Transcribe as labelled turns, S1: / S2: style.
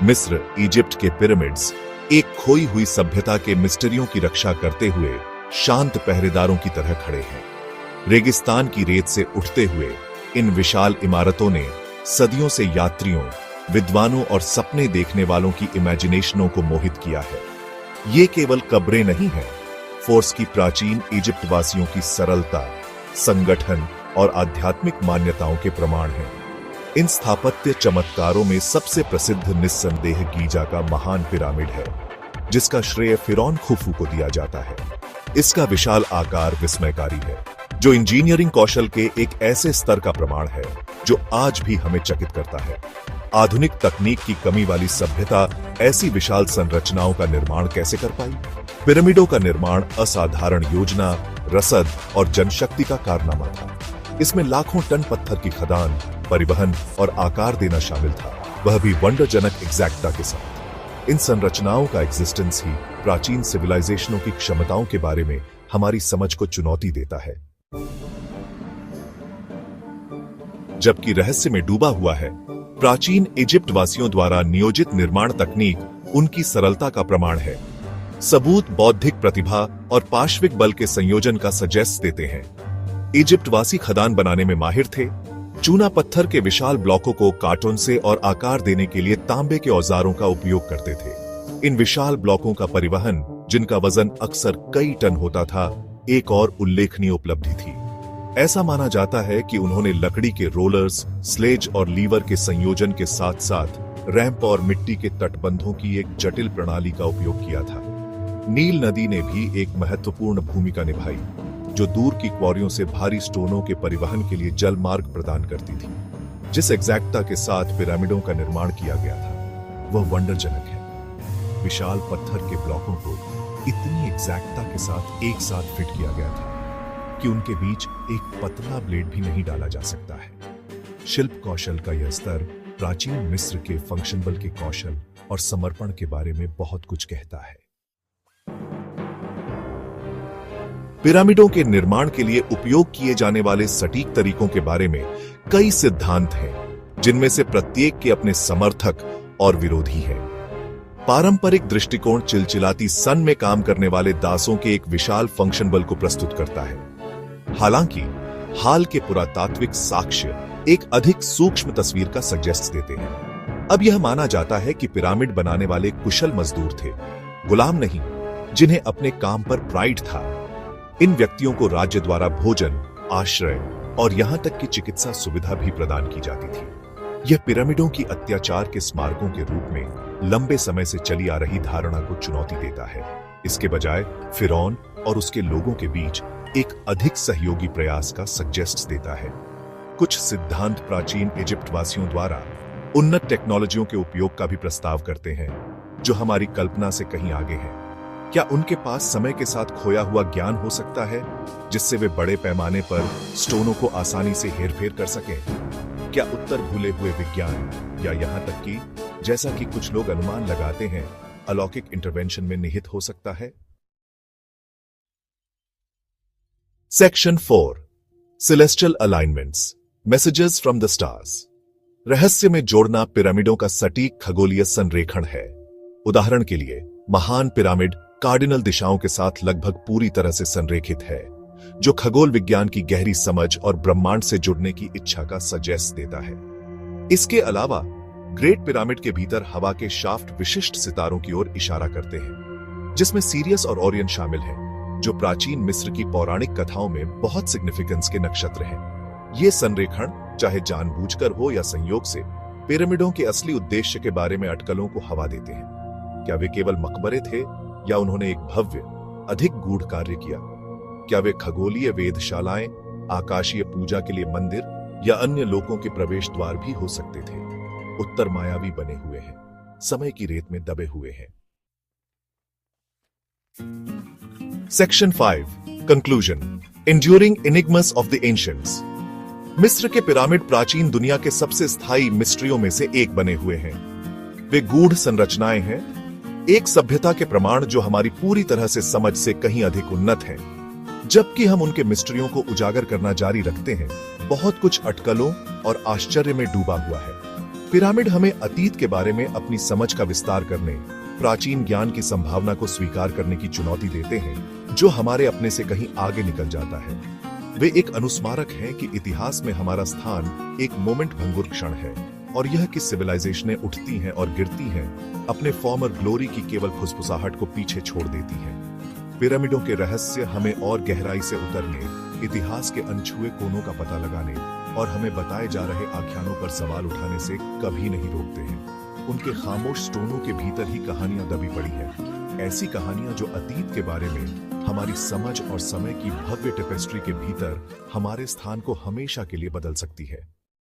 S1: मिस्र, इजिप्ट के पिरामिड्स एक खोई हुई सभ्यता के मिस्टरियों की रक्षा करते हुए शांत पहरेदारों की तरह खड़े हैं। रेगिस्तान की रेत से उठते हुए इन विशाल इमारतों ने सदियों से यात्रियों, विद्वानों और सपने देखने वालों की इमेजिनेशनों को मोहित किया है। ये केवल कब्रें नहीं हैं, फोर्स की प्राचीन इजिप्ट वासियों की सरलता, संगठन और आध्यात्मिक मान्यताओं के प्रमाण हैं। इन स्थापत्य चमत्कारों में सबसे प्रसिद्ध निस्संदेह गीजा का महान पिरामिड है, जिसका श्रेय फिरौन खुफू को दिया जाता है। इसका विशाल आकार विस्मयकारी है, जो इंजीनियरिंग कौशल के एक ऐसे स्तर का प्रमाण है जो आज भी हमें चकित करता है। आधुनिक तकनीक की कमी वाली सभ्यता ऐसी विशाल संरचनाओं का निर्माण कैसे कर पाई? पिरामिडों का निर्माण असाधारण योजना, रसद और जनशक्ति का कारनामा था। इसमें लाखों टन पत्थर की खदान, परिवहन और आकार देना शामिल था, वह भी वंडरजनक एग्जैक्टता के साथ। इन संरचनाओं का एग्जिस्टेंस ही प्राचीन सिविलाइजेशनों की क्षमताओं के बारे में हमारी समझ को चुनौती देता है। जबकि रहस्य में डूबा हुआ है, प्राचीन इजिप्ट वासियों द्वारा नियोजित निर्माण तकनीक उनकी सरलता का प्रमाण है। सबूत बौद्धिक प्रतिभा और पार्श्विक बल के संयोजन का सजेस्ट देते हैं। इजिप्ट वासी खदान बनाने में माहिर थे। चूना पत्थर के विशाल ब्लॉकों को कार्टून से और आकार देने के लिए तांबे के औजारों का उपयोग करते थे। इन विशाल ब्लॉकों का परिवहन, जिनका वजन अक्सर कई टन होता था, एक और उल्लेखनीय उपलब्धि थी। ऐसा माना जाता है कि उन्होंने लकड़ी के रोलर्स, स्लेज और लीवर के संयोजन के साथ साथ रैंप और मिट्टी के तटबंधों की एक जटिल प्रणाली का उपयोग किया था। नील नदी ने भी एक महत्वपूर्ण भूमिका निभाई, जो दूर की क्वारियों से भारी स्टोनों के परिवहन के लिए जल मार्ग प्रदान करती थी। जिस एग्जैक्टता के साथ पिरामिडों का निर्माण किया गया था, वह वंडरजनक है। विशाल पत्थर के ब्लॉकों को इतनी एग्जैक्टता के साथ एक साथ फिट किया गया था कि उनके बीच एक पतला ब्लेड भी नहीं डाला जा सकता है। शिल्प कौशल का यह स्तर प्राचीन मिस्र के फंक्शन बल के कौशल और समर्पण के बारे में बहुत कुछ कहता है। पिरामिडों के निर्माण के लिए उपयोग किए जाने वाले सटीक तरीकों के बारे में कई सिद्धांत हैं, जिनमें से प्रत्येक के अपने समर्थक और विरोधी हैं। पारंपरिक दृष्टिकोण चिलचिलाती सन में काम करने वाले दासों के एक विशाल फंक्शन बल को प्रस्तुत करता है। हालांकि हाल के पुरातात्विक साक्ष्य एक अधिक सूक्ष्म तस्वीर का सजेस्ट देते हैं। अब यह माना जाता है कि पिरामिड बनाने वाले कुशल मजदूर थे, गुलाम नहीं, जिन्हें अपने काम पर प्राइड था। इन व्यक्तियों को राज्य द्वारा भोजन, आश्रय और यहां तक कि चिकित्सा सुविधा भी प्रदान की जाती थी। यह पिरामिडों की अत्याचार के स्मारकों के रूप में लंबे समय से चली आ रही धारणा को चुनौती देता है। इसके बजाय फिरौन और उसके लोगों के बीच एक अधिक सहयोगी प्रयास का सजेस्ट देता है। कुछ सिद्धांत प्राचीन इजिप्ट वासियों द्वारा उन्नत टेक्नोलॉजियों के उपयोग का भी प्रस्ताव करते हैं, जो हमारी कल्पना से कहीं आगे हैं। क्या उनके पास समय के साथ खोया हुआ ज्ञान हो सकता है, जिससे वे बड़े पैमाने पर स्टोनों को आसानी से हेरफेर कर सकें? क्या उत्तर भूले हुए विज्ञान, या यहां तक कि जैसा कि कुछ लोग अनुमान लगाते हैं, अलौकिक इंटरवेंशन में निहित हो सकता है? Section 4, celestial alignments, messages from the stars. रहस्य में जोड़ना पिरामिडों का सटीक खगोलीय संरेखण है। उदाहरण के लिए, महान पिरामिड कार्डिनल दिशाओं के साथ लगभग पूरी तरह से संरेखित है, जो खगोल विज्ञान की गहरी समझ और ब्रह्मांड से जुड़ने की इच्छा का सजेस्ट देता है। इसके अलावा ग्रेट पिरामिड के भीतर हवा के शाफ्ट विशिष्ट सितारों की ओर इशारा करते हैं, जिसमें सीरियस और ओरियन शामिल हैं, जो प्राचीन मिस्र की पौराणिक कथाओं में बहुत सिग्निफिकेंस के नक्षत्र हैं। ये संरेखण, चाहे जानबूझकर हो या संयोग से, पिरामिडों के असली उद्देश्य के बारे में अटकलों को हवा देते हैं। क्या वे केवल मकबरे थे, या उन्होंने एक भव्य, अधिक गूढ़ कार्य किया? क्या वे खगोलीय वेधशालाएं, आकाशीय पूजा के लिए मंदिर या अन्य लोकों के प्रवेश द्वार भी हो सकते थे? उत्तर मायावी बने हुए हैं, समय की रेत में दबे हुए हैं। Section 5, conclusion, enduring enigmas of the ancients. मिस्र के पिरामिड प्राचीन दुनिया के सबसे स्थायी मिस्ट्रियों में से एक बने हुए हैं। वे गूढ़ संरचनाएं हैं, एक सभ्यता के प्रमाण जो हमारी पूरी तरह से समझ से कहीं अधिक उन्नत है। जबकि हम उनके मिस्ट्रियों को उजागर करना जारी रखते हैं, बहुत कुछ अटकलों और आश्चर्य में डूबा हुआ है। पिरामिड हमें अतीत के बारे में अपनी समझ का विस्तार करने, प्राचीन ज्ञान की संभावना को स्वीकार करने की चुनौती देते हैं, जो हमारे अपने से कहीं आगे निकल जाता है। वे एक अनुस्मारक हैं कि इतिहास में हमारा स्थान एक मोमेंट भंगुर क्षण है, और यह कि सिविलाइजेशनें उठती हैं और गिरती हैं, अपने फॉर्मर ग्लोरी की केवल फुसफुसाहट को पीछे छोड़ देती हैं। पिरामिडों के रहस्य हमें और गहराई से उतरने, इतिहास के अनछुए कोनों का पता लगाने और हमें बताए जा रहे आख्यानों पर सवाल उठाने से कभी नहीं रोकते हैं। उनके खामोश स्टोनों के भीतर ही कहानियां दबी पड़ी हैं, ऐसी कहानियां जो अतीत के बारे में हमारी समझ और समय की भव्य टेपेस्ट्री के भीतर हमारे स्थान को हमेशा के लिए बदल सकती है।